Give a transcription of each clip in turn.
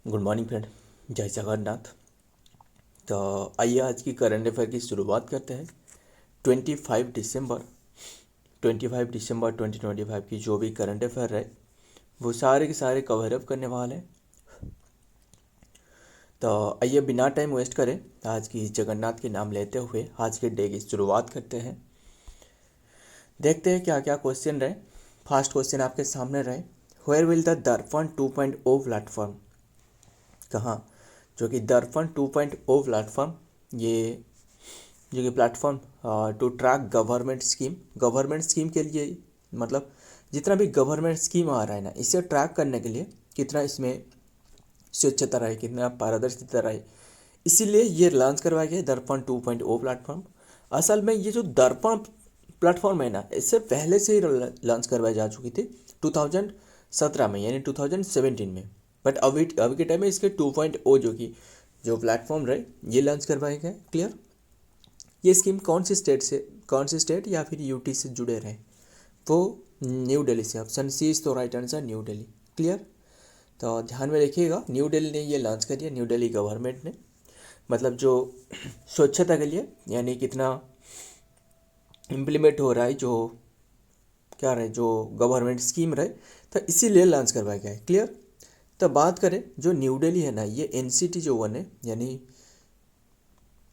Good morning friend, जय जगन्नाथ। तो आइए आज की करंट अफेयर की शुरुआत करते हैं। 25 दिसंबर 2025 की जो भी करंट अफेयर है वो सारे के सारे कवर अप करने वाले हैं। तो आइए बिना टाइम वेस्ट करें आज की जगन्नाथ के नाम लेते हुए आज के डे की शुरुआत करते हैं। देखते हैं क्या क्या क्वेश्चन रहे। फर्स्ट क्वेश्चन आपके सामने रहे, वेयर विल द दर्पण 2.0 प्लेटफॉर्म, कहाँ, जो कि दर्पण 2.0 प्लेटफॉर्म, ये जो कि platform to track government scheme के लिए, मतलब जितना भी गवर्नमेंट स्कीम आ रहा है ना, इसे ट्रैक करने के लिए कितना इसमें स्वच्छता रहे, कितना पारदर्शिता रहे, इसीलिए ये लॉन्च करवाया गया दर्पण 2.0 प्लेटफॉर्म। असल में ये जो दर्पण प्लेटफॉर्म है ना, इससे पहले से ही लॉन्च करवाई जा चुकी थी 2017 में, यानी 2017 में। बट अभी अभी के टाइम में इसके 2.0 जो प्लेटफॉर्म रहे ये लॉन्च करवाए गए। क्लियर। ये स्कीम कौन सी स्टेट या फिर यूटी से जुड़े रहे, वो न्यू दिल्ली से। ऑप्शन सी इज तो right answer, new Delhi. Clear. तो ध्यान में रखिएगा, न्यू दिल्ली ने ये लॉन्च कर दिया, न्यू दिल्ली गवर्नमेंट ने, मतलब जो स्वच्छता के लिए यानी कितना इम्प्लीमेंट हो रहा है, जो क्या रहे, जो गवर्नमेंट स्कीम रहे, तो इसीलिए लॉन्च करवाया गया है। क्लियर। तो बात करें जो न्यू दिल्ली है ना, ये एनसीटी जो वन है, यानी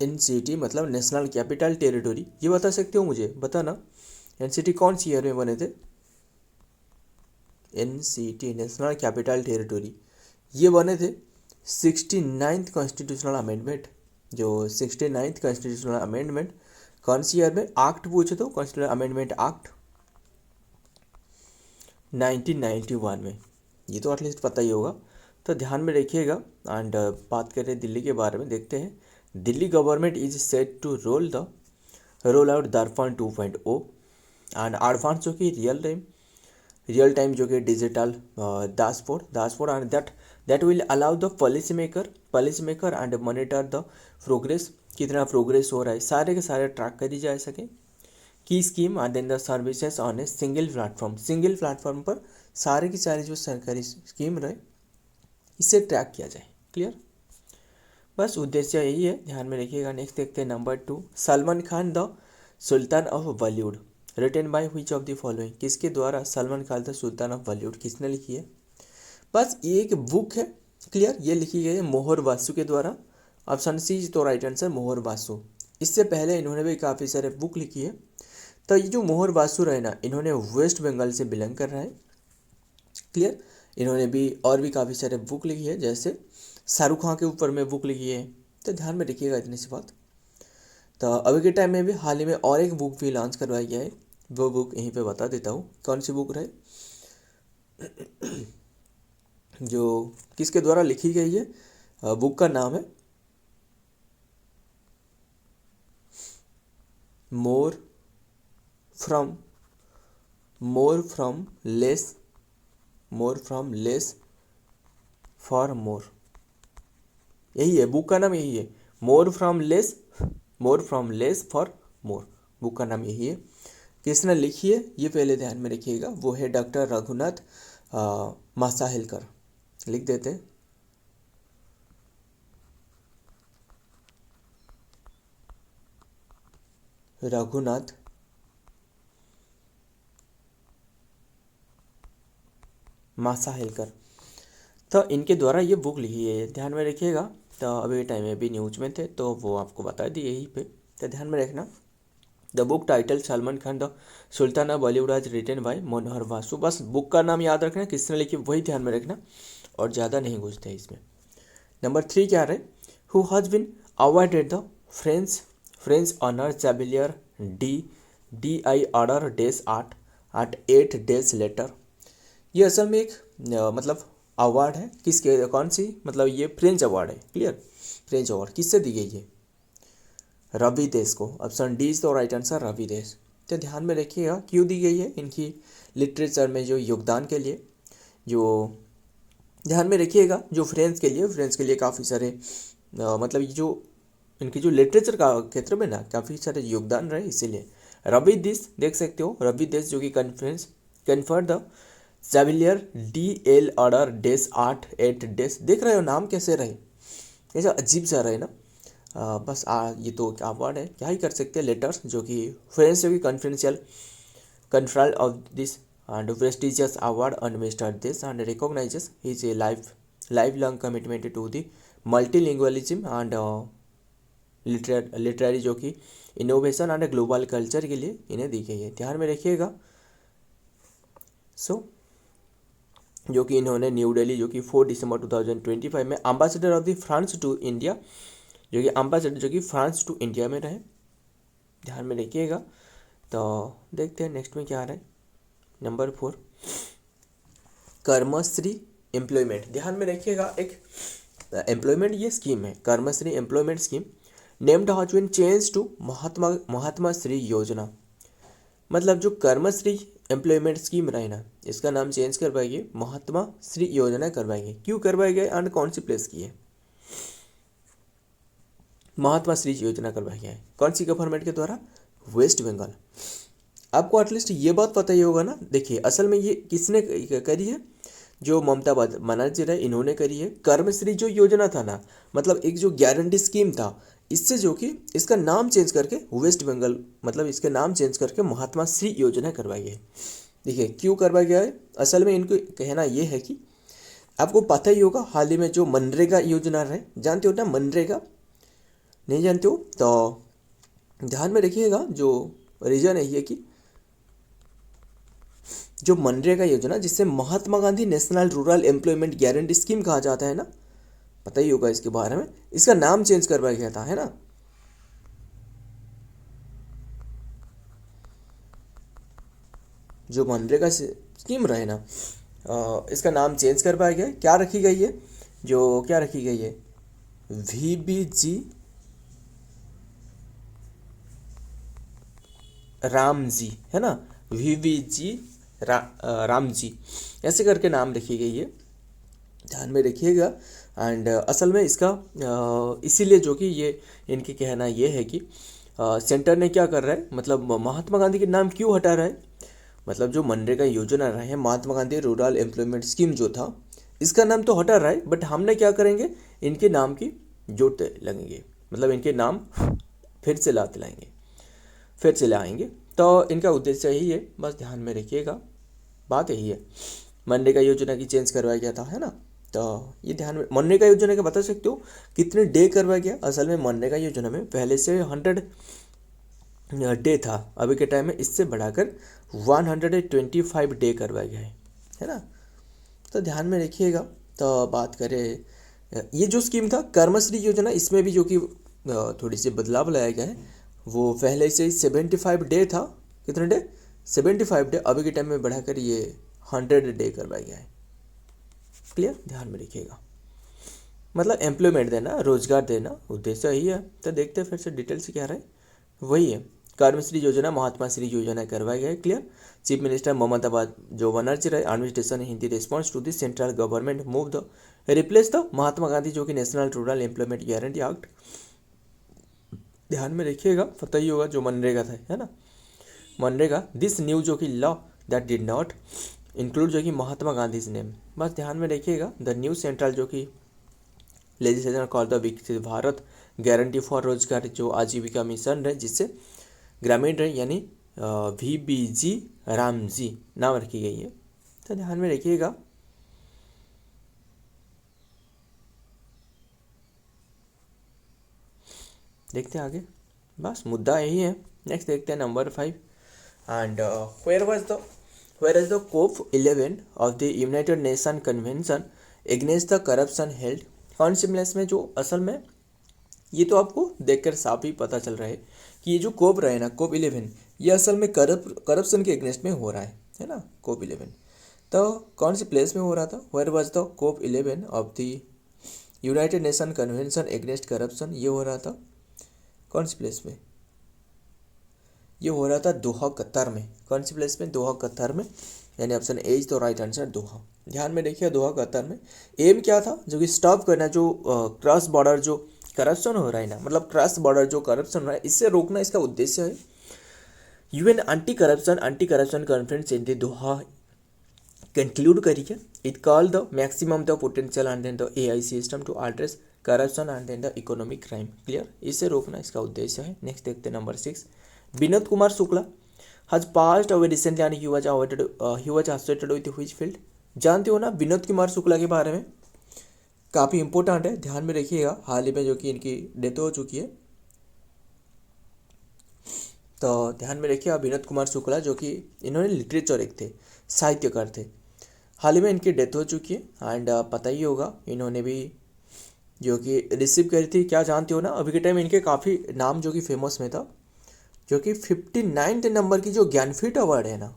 एनसीटी मतलब नेशनल कैपिटल टेरिटरी, ये बता सकते हो मुझे, बताना एनसीटी कौन सी ईयर में बने थे। एनसीटी नेशनल कैपिटल टेरिटरी ये बने थे 69th कॉन्स्टिट्यूशनल अमेंडमेंट। जो 69th कॉन्स्टिट्यूशनल अमेंडमेंट कौन सी ईयर में, एक्ट पूछे तो कॉन्स्टिट्यूशनल अमेंडमेंट एक्ट 1991 में, ये तो एटलीस्ट पता ही होगा। तो ध्यान में रखिएगा। एंड बात करें दिल्ली के बारे में, देखते हैं Delhi government is set to roll out Darpan 2.0 and advance जो कि रियल टाइम जो कि digital dashboard and that will allow the policy maker and monitor the progress, कितना प्रोग्रेस हो रहा है सारे के सारे ट्रैक करी जा सके। की scheme and then the services on a single platform पर सारे की सारी जो सरकारी स्कीम रहे इसे ट्रैक किया जाए। क्लियर। बस उद्देश्य यही है, ध्यान में रखिएगा। नेक्स्ट देखते हैं number 2, Salman Khan the sultan of Bollywood written by which of the following, किसके द्वारा Salman Khan the sultan of Bollywood किसने लिखी है। बस ये एक बुक है। क्लियर। ये लिखी गई है मोहर वासु के द्वारा। ऑप्शन सी तो राइट आंसर, मोहर वासु। इससे पहले इन्होंने भी काफ़ी सारे बुक लिखी है। तो ये जो मोहर वासु रहे ना, इन्होंने वेस्ट बंगाल से बिलोंग कर रहा है। क्लियर। इन्होंने भी और भी काफ़ी सारे बुक लिखी है, जैसे शाहरुख खान के ऊपर में बुक लिखी है। तो ध्यान में रखिएगा इतनी सी बात। तो अभी के टाइम में भी हाल ही में और एक बुक भी लॉन्च करवाया गया है, वो बुक यहीं पे बता देता हूँ कौन सी बुक रहे, जो किसके द्वारा लिखी गई है। बुक का नाम है more from less for more, यही है बुक का नाम, यही है more from less for more, book का नाम यही है। किसने लिखी है ये पहले ध्यान में रखिएगा, वो है डॉक्टर रघुनाथ मासाहेलकर। लिख देते हैं रघुनाथ मासाहेलकर। तो इनके द्वारा ये बुक लिखी है, ध्यान में रखिएगा। तो अभी टाइम में भी न्यूज में थे तो वो आपको बता दी यहीं पे, तो ध्यान में रखना। The book title Salman Khan the sultan of Bollywood आज रिटन बाय मनोहर वासु। बस बुक का नाम याद रखना, किसने लिखी वही ध्यान में रखना, और ज़्यादा नहीं घुसते इसमें। नंबर 3 क्या रहे, who has been awarded the French honour chevalier de I order des art et 8 days later. ये असल में एक मतलब अवार्ड है, किसके, कौन सी, मतलब ये फ्रेंच अवार्ड है। क्लियर। फ्रेंच अवार्ड किससे दी गई है, रवि देश को। ऑप्शन डी इज तो राइट आंसर, रवि देश। तो ध्यान में रखिएगा क्यों दी गई है, इनकी लिटरेचर में जो योगदान के लिए, जो ध्यान में रखिएगा, जो फ्रेंच के लिए काफ़ी सारे मतलब ये जो इनकी जो लिटरेचर का क्षेत्र में ना काफ़ी सारे योगदान रहे, इसीलिए रवि देश देख सकते हो, रवि देश जो कि कन्फर्ड द सेविलियर DL ऑर्डर डेस 8 डेस, देख रहे हो नाम कैसे रहे, ऐसा अजीब सा रहे ना। बस ये तो क्या वर्ड है, क्या ही कर सकते हैं। लेटर्स जो कि फ्रेंड्स जो कि confidential conferral of this and prestigious award on Mr. This and recognizes his lifelong commitment to the multilingualism and literary जो कि इनोवेशन एंड ग्लोबल कल्चर के लिए इन्हें दी गई है, ध्यान में रखिएगा। जो कि इन्होंने न्यू दिल्ली जो कि 4 दिसंबर 2025 में ambassador of the France to India, जो कि एम्बेसडर जो कि फ्रांस टू इंडिया में रहे, ध्यान में रखिएगा। तो देखते हैं नेक्स्ट में क्या आ रहा है। नंबर 4 कर्मश्री एम्प्लॉयमेंट, ध्यान में रखिएगा। एक एम्प्लॉयमेंट ये स्कीम है, Karmashree employment scheme named has been change to Mahatma Shri Yojana. मतलब जो कर्मश्री एम्प्लॉयमेंट स्कीम रहे ना, इसका नाम चेंज करवाइए, महात्मा श्री योजना करवाएंगे। क्यों करवाई गए एंड कौन सी प्लेस की है? महात्मा श्री योजना करवाई गई है कौन सी गवर्नमेंट के द्वारा? वेस्ट बंगाल। आपको एटलीस्ट ये बात पता ही होगा ना। देखिए असल में ये किसने करी है? जो ममता बनर्जी रहे इन्होंने करी है। कर्मश्री जो योजना था ना, मतलब एक जो गारंटी स्कीम था, इससे जो कि इसका नाम चेंज करके वेस्ट बंगाल, मतलब इसका नाम चेंज करके महात्मा श्री योजना करवाई है। देखिए क्यों करवाया गया है, असल में इनको कहना ये है कि आपको पता ही होगा हाल ही में जो मनरेगा योजना रहे, जानते हो ना मनरेगा? नहीं जानते हो तो ध्यान में रखिएगा। जो रीजन है ये कि जो मनरेगा योजना, जिससे Mahatma Gandhi national rural employment guarantee scheme कहा जाता है ना, पता ही होगा इसके बारे में, इसका नाम चेंज करवाया गया था, है ना। जो मनरेगा स्कीम रहे ना, इसका नाम चेंज करवाया गया। क्या रखी गई है? जो क्या रखी गई है? VBG रामजी, है ना, VBG रामजी ऐसे करके नाम रखी गई है, ध्यान में रखिएगा। एंड असल में इसका इसीलिए जो कि ये इनके कहना ये है कि सेंटर ने क्या कर रहा है, मतलब महात्मा गांधी के नाम क्यों हटा रहा है, मतलब जो मनरेगा योजना रहा है, Mahatma Gandhi rural employment scheme जो था, इसका नाम तो हटा रहा है, बट हमने क्या करेंगे, इनके नाम की जोड़ते लगेंगे, मतलब इनके नाम फिर से लाते लाएंगे, फिर से लाएंगे। तो इनका उद्देश्य यही है, बस ध्यान में रखिएगा, बात यही है। मनरेगा योजना की चेंज करवाया गया था, है ना। तो ये ध्यान में, मनरेगा योजना का बता सकते हो कितने डे करवाया गया? असल में मनरेगा योजना में पहले से 100 डे था, अभी के टाइम में इससे बढ़ाकर 125 डे करवाया गया है ना। तो ध्यान में रखिएगा। तो बात करें ये जो स्कीम था कर्मश्री योजना, इसमें भी जो कि थोड़ी सी बदलाव लाया गया है। वो पहले से ही 75 डे था, कितने डे? 75 डे, अभी के टाइम में बढ़ाकर ये 100 डे करवाया गया है। क्लियर, ध्यान में रखिएगा। मतलब एम्प्लॉयमेंट देना, रोजगार देना, उद्देश्य यही है। तो देखते हैं फिर से डिटेल से क्या रहा है, वही है। कर्मश्री योजना महात्मा श्री योजना करवाई गई। क्लियर। चीफ मिनिस्टर ममता जो बनर्जी रहे, administration Hindi response to the central government move the replace the Mahatma Gandhi जो कि national rural employment guarantee act, ध्यान में रखिएगा, पता ही होगा जो मनरेगा था, है ना, मनरेगा। दिस न्यू जो कि law that did not include जो कि महात्मा गांधी नेम, बस ध्यान में रखिएगा। द न्यू सेंट्रल जो कि लेजिस्लेशन कॉल द विकसित भारत गारंटी फॉर रोजगार जो आजीविका मिशन है, जिससे ग्रामीण रहे, यानी VBG रामजी नाम रखी गई है। तो ध्यान में रखिएगा। देखते हैं आगे, बस मुद्दा यही है। नेक्स्ट देखते हैं number 5 and where is the COP11 of the United Nation convention against the corruption held. कौन सी प्लेस में? जो असल में ये तो आपको देखकर साफ ही पता चल रहा है कि ये जो COP रहा है ना, COP11, ये असल में करप्शन के अगेंस्ट में हो रहा है ना, COP11। तो कौन सी प्लेस में हो रहा था? Where was the COP11 of the United Nation convention against corruption, ये हो रहा था कौन सी प्लेस में? ये हो रहा था दोहा, कतर में। कौन सी प्लेस में? दोहा, कतर में, यानी ऑप्शन ए इज तो राइट आंसर, दोहा। ध्यान में देखिए, दोहा, कतर में। एम क्या था? जो कि स्टॉप करना, जो क्रॉस बॉर्डर जो करप्शन हो रहा है ना, मतलब क्रॉस बॉर्डर जो करप्शन हो रहा है, इससे रोकना इसका उद्देश्य है। UN anti corruption conference in the Doha conclude करिए, it call the maximum the potential and then the AI system to address corruption and then the economic crime. Clear, इसे रोकना इसका उद्देश्य है। नेक्स्ट देखते हैं number 6, Vinod Kumar Shukla has passed away recently and he was associated with which field. जानते हो ना विनोद कुमार शुक्ला के बारे में, काफ़ी इंपॉर्टेंट है, ध्यान में रखिएगा। हाल ही में जो कि इनकी डेथ हो चुकी है, तो ध्यान में रखिए विनोद कुमार शुक्ला, जो कि इन्होंने लिटरेचर एक थे, साहित्यकार थे। हाल ही में इनकी डेथ हो चुकी है एंड पता ही होगा इन्होंने भी जो कि रिसीव करी थी, क्या जानते हो ना, अभी के टाइम इनके काफ़ी नाम जो कि फेमस में था, जो कि 59 नंबर की जो ज्ञानपीठ अवार्ड है ना,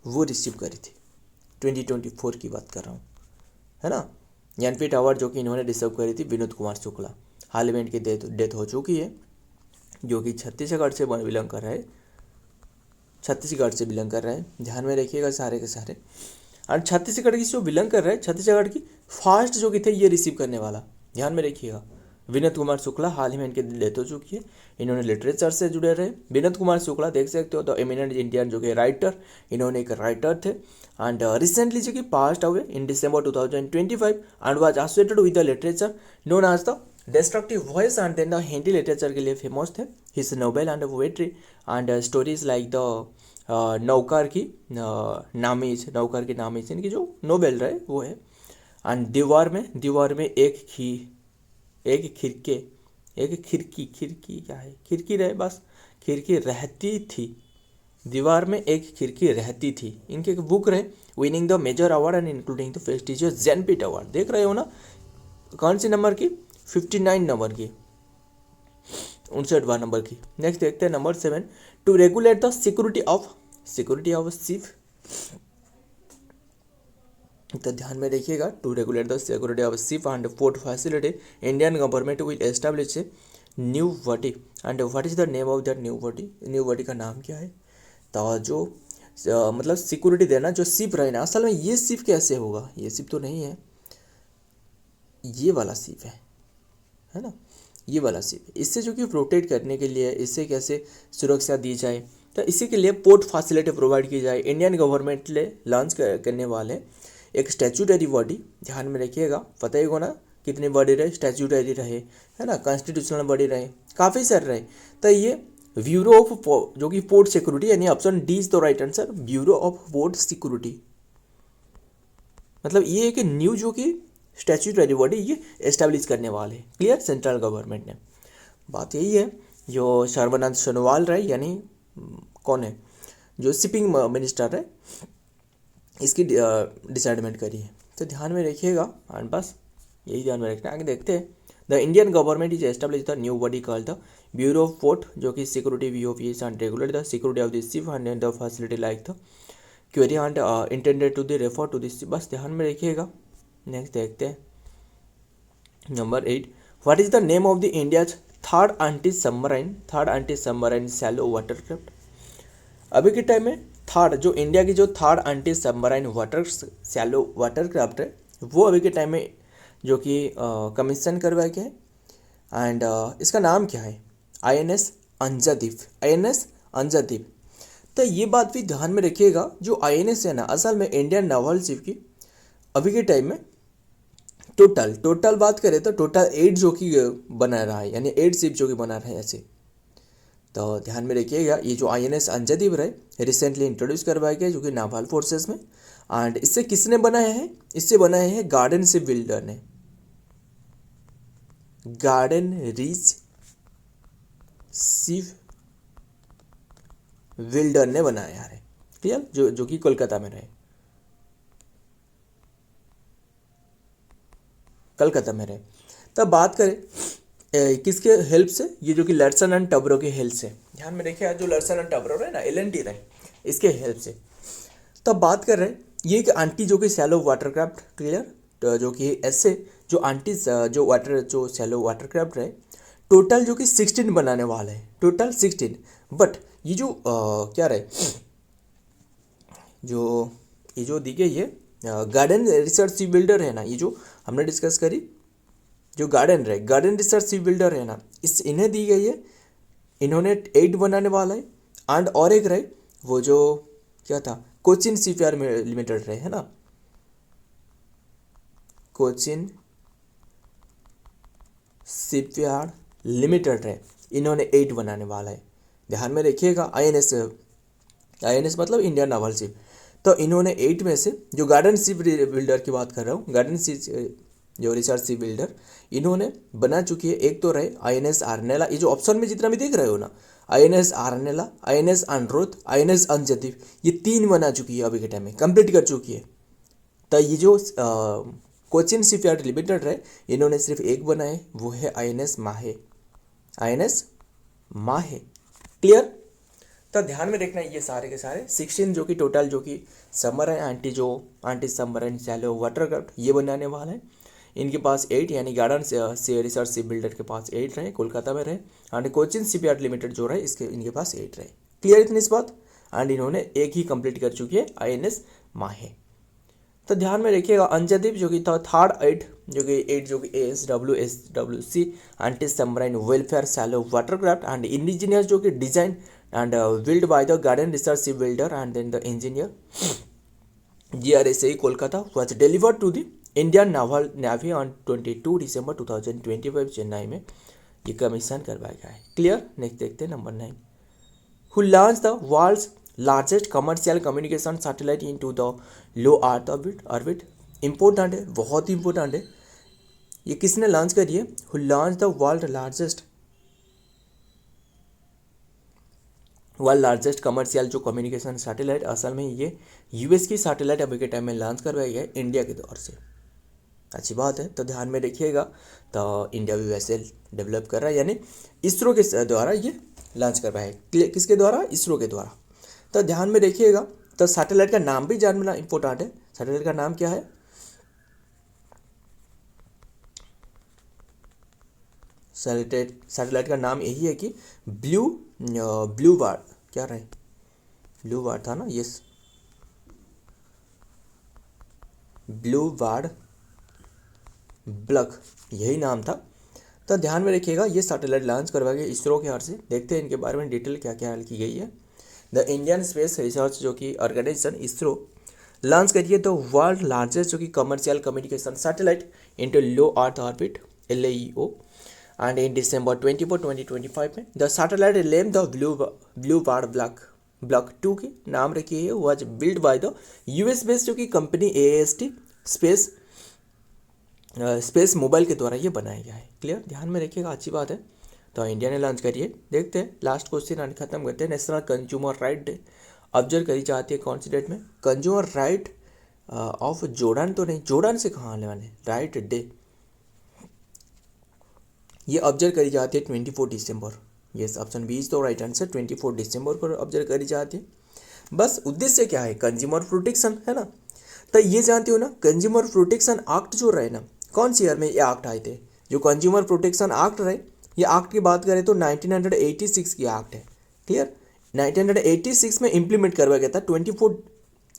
वो रिसीव करी थी। 2024 की बात कर रहा हूँ, है ना। ज्ञानपीठ अवार्ड जो कि इन्होंने रिसीव करी थी विनोद कुमार शुक्ला। हाल में इनकी डेथ हो चुकी है, जो कि छत्तीसगढ़ से बिलोंग कर रहे हैं, छत्तीसगढ़ से बिलोंग कर रहे हैं। ध्यान में रखिएगा सारे के सारे। और छत्तीसगढ़ की जो बिलोंग कर रहे हैं, छत्तीसगढ़ की फास्ट जो कि थे ये रिसीव करने वाला, ध्यान में रखिएगा। विनोद कुमार शुक्ला, हाल ही में इनकी डेथ हो चुकी है। इन्होंने लिटरेचर से जुड़े रहे। विनोद कुमार शुक्ला देख सकते हो द एमिनेंट इंडियन जो कि राइटर, इन्होंने एक राइटर थे एंड रिसेंटली जो कि passed away in December 2025 and was associated with the literature known as the destructive voice and then the Hindi literature के लिए फेमस थे। His novel and poetry and stories like the Naukar ki नामीज इनकी जो novel रहे वो है। एंड दीवार में एक खिड़की क्या है, खिड़की रहे, बस खिड़की रहती थी, दीवार में एक खिड़की रहती थी। इनके एक बुक रहे, winning the major award and including the prestigious Jnanpith award. देख रहे हो ना, कौन सी नंबर की, 59 नंबर की, 59वां नंबर की। नेक्स्ट देखते हैं number 7, to regulate the security of ship. तो ध्यान में देखिएगा, to regulate the security of ship and port facility Indian government will establish a new body. And what is the name of that new body, new body का नाम क्या है। तो जो मतलब सिक्योरिटी देना जो शिप रहे ना, असल में ये शिप कैसे होगा, ये शिप तो नहीं है, ये वाला शिप है ना, ये वाला शिप। इससे जो कि प्रोटेक्ट करने के लिए इससे कैसे सुरक्षा दी जाए, तो इसी के लिए पोर्ट फैसिलिटी प्रोवाइड की जाए। इंडियन गवर्नमेंट ले लॉन्च करने वाले एक स्टैट्यूटरी बॉडी, ध्यान में रखिएगा, पता ही हो ना कितनी बॉडी रहे, स्टैट्यूटरी रहे, है ना, कॉन्स्टिट्यूशनल बॉडी रहे, काफ़ी सारे रहे। तो ये ब्यूरो ऑफ जो कि पोर्ट सिक्योरिटी, यानी option D is the right answer, bureau of port security. मतलब ये एक न्यू जो कि स्टैट्यूटरी बॉडी ये एस्टैब्लिश करने वाले। क्लियर, सेंट्रल गवर्नमेंट ने। बात यही है, जो सर्बानंद सोनोवाल रहे, यानी कौन है, जो शिपिंग मिनिस्टर है, इसकी डिसाइडमेंट करी है। तो ध्यान में रखिएगा एंड बस यही ध्यान में रखना। आगे देखते हैं, the Indian government is establish the new body called the bureau of port, जो कि security VOPs and regulate the security of the ship and the facility like the query and intended to the refer to this. बस ध्यान में रखिएगा। Next देखते हैं number 8, what is the name of the India's third anti submarine shallow watercraft. अभी के time में जो इंडिया की जो third anti submarine shallow watercraft है, वो अभी के टाइम में जो कि कमीशन करवाया गया है एंड इसका नाम क्या है, INS अंजादीप। तो ये बात भी ध्यान में रखिएगा, जो INS है ना, असल में इंडियन नावल शिप की अभी के टाइम में टोटल बात करें तो टोटल 8 जो कि बना रहा है, यानी 8 शिप जो कि बना रहा है ऐसे। तो ध्यान में रखिएगा, ये जो INS अंजादीप रहे रिसेंटली इंट्रोड्यूस करवाया गया, जो कि नावल फोर्सेस में। एंड इससे किसने बनाया है, इससे बनाया है गार्डन शिप बिल्डर ने, गार्डन रीच शिप बिल्डर ने बनाया है। क्लियर, जो कि कोलकाता में रहे, तब बात करें किसके हेल्प से, ये जो कि लर्सन एंड टब्रो के हेल्प से। ध्यान में देखिए, जो लर्सन एंड टब्रो रहे ना, LNT रहे, इसके हेल्प से। तब बात कर रहे हैं ये एक आंटी जो कि शैलो वाटरक्राफ्ट। क्लियर, तो जो कि ऐसे जो शैलो वाटरक्राफ्ट रहे, टोटल जो कि 16 बनाने वाले हैं, टोटल 16। बट ये जो क्या रहे, जो दी गई है गार्डन रिसर्च शिप बिल्डर है ना, ये जो हमने डिस्कस करी, जो गार्डन रिसर्च शिप बिल्डर है ना, इन्हें दी गई है, इन्होंने 8 बनाने वाला है एंड और एक रहे वो जो क्या था, कोचिन शिपयार्ड लिमिटेड रहे, है ना, कोचिन शिपयार्ड लिमिटेड रहे, इन्होंने 8 बनाने वाला है। ध्यान में रखिएगा, आईएनएस मतलब इंडियन नावल शिप। तो इन्होंने 8 में से जो गार्डन शिप बिल्डर की बात कर रहा हूँ, गार्डन शिप जो रिसर्च शिप बिल्डर इन्होंने बना चुकी है, एक तो रहे आईएनएस आर्नेला, ये जो ऑप्शन में जितना भी देख रहे हो ना, आईएनएस आर्नेला, आईएनएस अनरोथ, आईएनएस अंजदीप, ये 3 बना चुकी है अभी के टाइम में, कंप्लीट कर चुकी है। तो ये जो कोचिन शिपयार्ड लिमिटेड है, इन्होंने सिर्फ एक बनाए, वो है आईएनएस माहे, आईएनएस माहे। क्लियर। तो ध्यान में रखना ये सारे के सारे 16 जो कि टोटल जो कि submarine anti submarine shallow watercraft ये बनाने वाला है। इनके पास 8 यानी गार्डन से रिसर्च शिप बिल्डर के पास 8 रहे, कोलकाता में रहे, एंड कोचिन शिपयार्ड लिमिटेड जो रहे इसके इनके पास 8 रहे। क्लियर इतनी इस बात। एंड इन्होंने एक ही कंप्लीट कर चुकी है, आईएनएस माहे। तो ध्यान में रखिएगा अंजदीप जो कि था थर्ड 8 जो कि ASWC anti submarine welfare shallow watercraft and indigenous जो कि design and built by the Garden Research Ship Builder and then the engineer GRSA Kolkata was delivered to the Indian Naval Navy on 22 December 2025 Chennai में ये commission करवाया गया है। Clear. Next देखते हैं number 9, who launched the world's largest commercial communication satellite into the low earth orbit। Important है, बहुत ही important है। ये किसने लॉन्च करी है? who launched the world largest commercial जो कम्युनिकेशन सैटेलाइट, असल में ये यूएस की सैटेलाइट अभी के टाइम में लॉन्च करवाई गया है इंडिया के दौर से। अच्छी बात है। तो ध्यान में रखिएगा, तो इंडिया भी वैसे डेवलप कर रहा है, यानी इसरो के द्वारा ये लॉन्च करवाया है। किसके द्वारा? इसरो के द्वारा। तो ध्यान में रखिएगा। तो सैटेलाइट का नाम भी जानना इंपॉर्टेंट है। सैटेलाइट का नाम क्या है? सैटेलाइट का नाम यही है कि ब्लू बार्ड, क्या रहे, ब्लू बार्ड था ना, यस, ब्लू बार्ड ब्लक, यही नाम था। तो ध्यान में रखिएगा, ये सैटेलाइट लॉन्च करवाया गया इसरो के हाथ से। देखते हैं इनके बारे में डिटेल क्या क्या की गई है। द इंडियन स्पेस रिसर्च जो कि ऑर्गेनाइजेशन इसरो लॉन्च करिए तो वर्ल्ड लार्जेस्ट जो कि commercial communication satellite into low earth orbit LAEO and in December 24, 2025 में the satellite name the blue bird block 2 के नाम रखी है, was build by the US based जो कि कंपनी AST स्पेस मोबाइल के द्वारा ये बनाया गया है। क्लियर। ध्यान में रखिएगा, अच्छी बात है। तो इंडिया ने लॉन्च करिए। देखते हैं लास्ट क्वेश्चन एंड खत्म करते हैं। National consumer right day observe करी जाती है कौन सी डेट में? कंज्यूमर राइट ऑफ जोर्डन तो नहीं, जोर्डन से कहाँ आने वाले, राइट डे ये ऑब्जर्व करी जाती है 24 दिसंबर। यस, ऑप्शन बी इज तो राइट आंसर। 24 दिसंबर को ऑब्जर्व करी जाती है। बस उद्देश्य क्या है? कंज्यूमर प्रोटेक्शन, है ना। तो ये जानते हो ना, कंज्यूमर प्रोटेक्शन एक्ट जो रहे ना, कौन सी ईयर में ये एक्ट आए थे? जो कंज्यूमर प्रोटेक्शन एक्ट रहे, ये एक्ट की बात करें तो 1986 की एक्ट है। क्लियर। 1986 में इम्प्लीमेंट करवाया गया था 24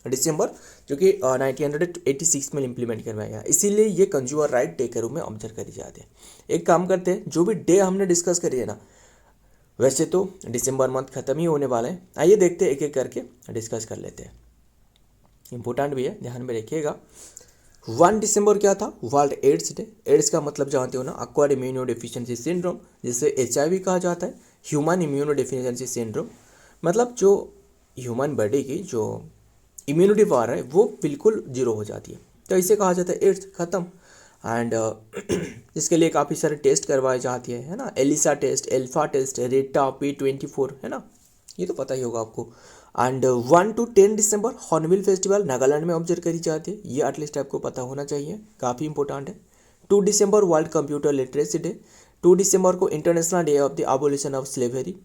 दिसंबर जो कि 1986 में इम्प्लीमेंट करवाया गया, इसीलिए ये कंज्यूमर राइट डे के रूप में ऑब्जर्व करी जाती है। एक काम करते हैं, जो भी डे हमने डिस्कस करी है ना, वैसे तो दिसंबर मंथ खत्म ही होने वाला है, आइए देखते हैं एक एक करके डिस्कस कर लेते हैं। इंपॉर्टेंट भी है, ध्यान में रखिएगा। 1 दिसंबर क्या था? World ads day. एड्स का मतलब जानते हो ना, एक्वायर्ड इम्यूनो डेफिशिएंसी सिंड्रोम, जिसे HIV कहा जाता है, ह्यूमन इम्यूनो डेफिशिएंसी सिंड्रोम। मतलब जो ह्यूमन बॉडी की जो इम्यूनिटी पावर है वो बिल्कुल जीरो हो जाती है, तो इसे कहा जाता है एड्स खत्म। एंड इसके लिए काफ़ी सारे टेस्ट करवाए जाती है ना, एलिसा टेस्ट, एल्फा टेस्ट, रेटा P24, है ना, ये तो पता ही होगा आपको। And 1 to 10 December hornbill festival Nagaland में ऑब्जर्व करी जाती है, ये एटलीस्ट आपको पता होना चाहिए, काफ़ी इंपॉर्टेंट है। 2 दिसंबर वर्ल्ड कंप्यूटर लिटरेसी डे। 2 दिसंबर को international day of the abolition of slavery.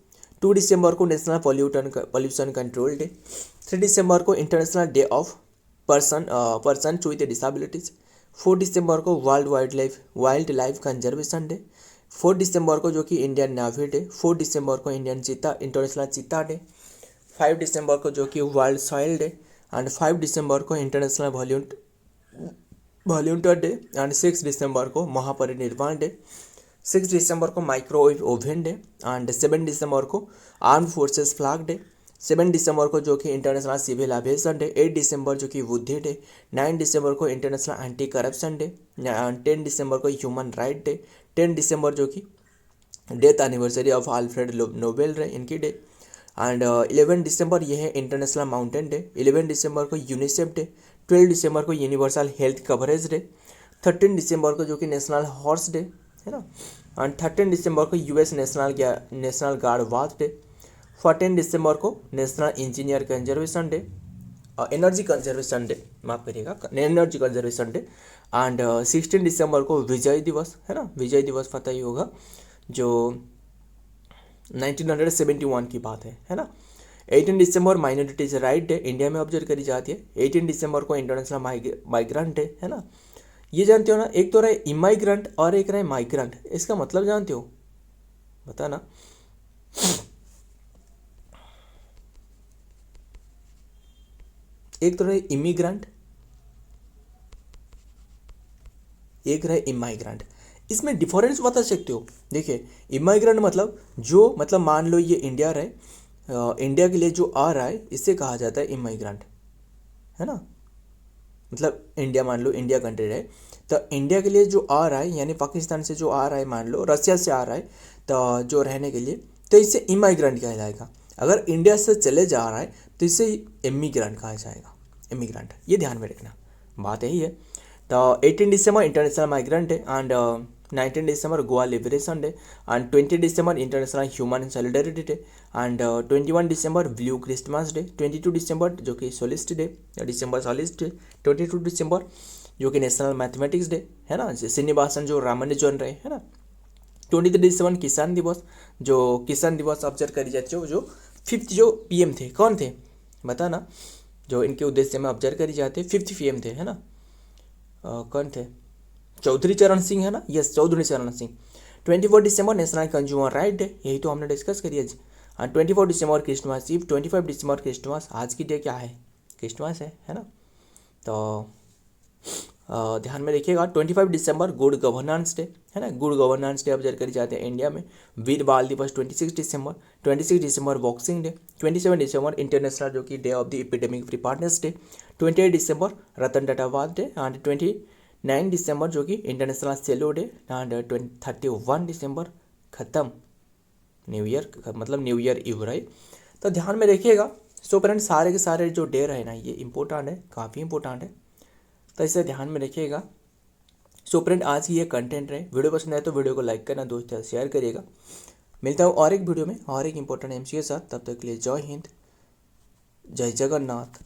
2 दिसंबर को नेशनल पॉल्यूशन कंट्रोल डे। 3 दिसंबर को international day of person with disabilities. 4 दिसंबर को world wild life conservation day. 4 दिसंबर को जो कि इंडियन नेवी डे। 4 दिसंबर को इंटरनेशनल चीता डे। 5 दिसंबर को जो कि वर्ल्ड सॉइल डे। एंड 5 दिसंबर को इंटरनेशनल वॉल्यूंटियर डे। एंड 6 दिसंबर को महापरिनिर्वाण डे। 6 दिसंबर को माइक्रोवेव ओवन डे। एंड 7 दिसंबर को आर्म फोर्सेस फ्लैग डे। दिसंबर को जो कि इंटरनेशनल सिविल एविएशन डे, 8 दिसंबर जो कि बुद्धि डे, 9 दिसंबर को इंटरनेशनल एंटी करप्शन डे, 10 दिसंबर को ह्यूमन राइट डे, 10 दिसंबर जो कि death anniversary of Alfred Nobel रहे इनकी डे। एंड 11 दिसंबर ये है इंटरनेशनल माउंटेन डे, 11 दिसंबर को यूनिसेफ डे, 12 दिसंबर को यूनिवर्सल हेल्थ कवरेज डे, 13 दिसंबर को जो कि नेशनल हॉर्स डे है ना, एंड 13 दिसंबर को US national guard watch day, 14 दिसंबर को national engineer conservation day, energy conservation day, माफ करिएगा, एनर्जी कंजर्वेशन डे, एंड 16 दिसंबर को विजय दिवस है ना, विजय दिवस पता ही होगा जो 1971 की बात है ना। 18 दिसंबर माइनॉरिटीज राइट डे इंडिया में ऑब्जर्व करी जाती है। 18 दिसंबर को इंटरनेशनल माइग्रेंट डे है ना। ये जानते हो ना, एक तो रहे इमाइग्रेंट और एक रहे माइग्रेंट, इसका मतलब जानते हो, बताना। एक तो रहे इमिग्रेंट, एक रहे इमाइग्रेंट, इसमें डिफरेंस बता सकते हो। देखिए इमाइग्रेंट मतलब जो, मतलब मान लो ये इंडिया रहे, इंडिया के लिए जो आ रहा है इससे कहा जाता है इमाइग्रेंट है ना। मतलब इंडिया, मान लो इंडिया कंट्री रहे, तो इंडिया के लिए जो आ रहा है, यानी पाकिस्तान से जो आ रहा है, मान लो रसिया से आ रहा है तो जो रहने के लिए, तो इससे इमाइग्रेंट कहा जाएगा। अगर इंडिया से चले जा रहा है तो इससे इमिग्रेंट कहा जाएगा, इमिग्रेंट, ये ध्यान में रखना, बात यही है। तो 18 दिसंबर इंटरनेशनल माइग्रेंट डे, एंड 19 दिसंबर गोवा लिबरेशन डे, एंड 20 दिसंबर international human solidarity day, and 21 दिसंबर ब्लू क्रिसमस डे, 22 दिसंबर जो कि solstice day, December solstice day, 22 दिसंबर जो कि नेशनल मैथमेटिक्स डे है ना, श्रीनिवासन जो रामानुजन रहे है ना। 23 दिसंबर किसान दिवस, जो किसान दिवस ऑब्जर्व करी जाती है, जो 5th जो पीएम थे, कौन थे बताना, जो इनके उद्देश्य में ऑब्जर्व करी जाती है, 5th पीएम थे है ना, कौन थे, चौधरी चरण सिंह है ना, यस चौधरी चरण सिंह। 24 दिसंबर नेशनल कंज्यूमर राइट डे, यही तो हमने डिस्कस करी आज। 24 दिसंबर क्रिसमस ईव, 25 दिसंबर क्रिसमस, आज की डे क्या है, क्रिसमस है ना। तो ध्यान में रखिएगा। 25 दिसंबर गुड गवर्नेंस डे है ना, गुड गवर्नेंस डे ऑब्जर्व करी जाते हैं इंडिया में। वीर बाल दिवस 26 दिसंबर, 26 दिसंबर बॉक्सिंग डे, 27 दिसंबर इंटरनेशनल जो कि day of the epidemic preparedness day, 28 दिसंबर रतन टाटा वाद डे, एंड 29 दिसंबर जो कि इंटरनेशनल सेलो डे, एंड 31 दिसंबर खत्म न्यू ईयर, मतलब न्यू ईयर इव रहे। तो ध्यान में रखिएगा। सो फ्रेंड्स सारे के सारे जो डे रहे ना, ये इंपॉर्टेंट है, काफ़ी इंपॉर्टेंट है, तो इसे ध्यान में रखिएगा। सो फ्रेंड आज की ये कंटेंट रहे, वीडियो पसंद आए तो वीडियो को लाइक करना, दोस्तों शेयर करिएगा। मिलता हूँ और एक वीडियो में और एक इंपॉर्टेंट एमसीक्यू के साथ, तब तक के लिए जय हिंद, जय जगन्नाथ।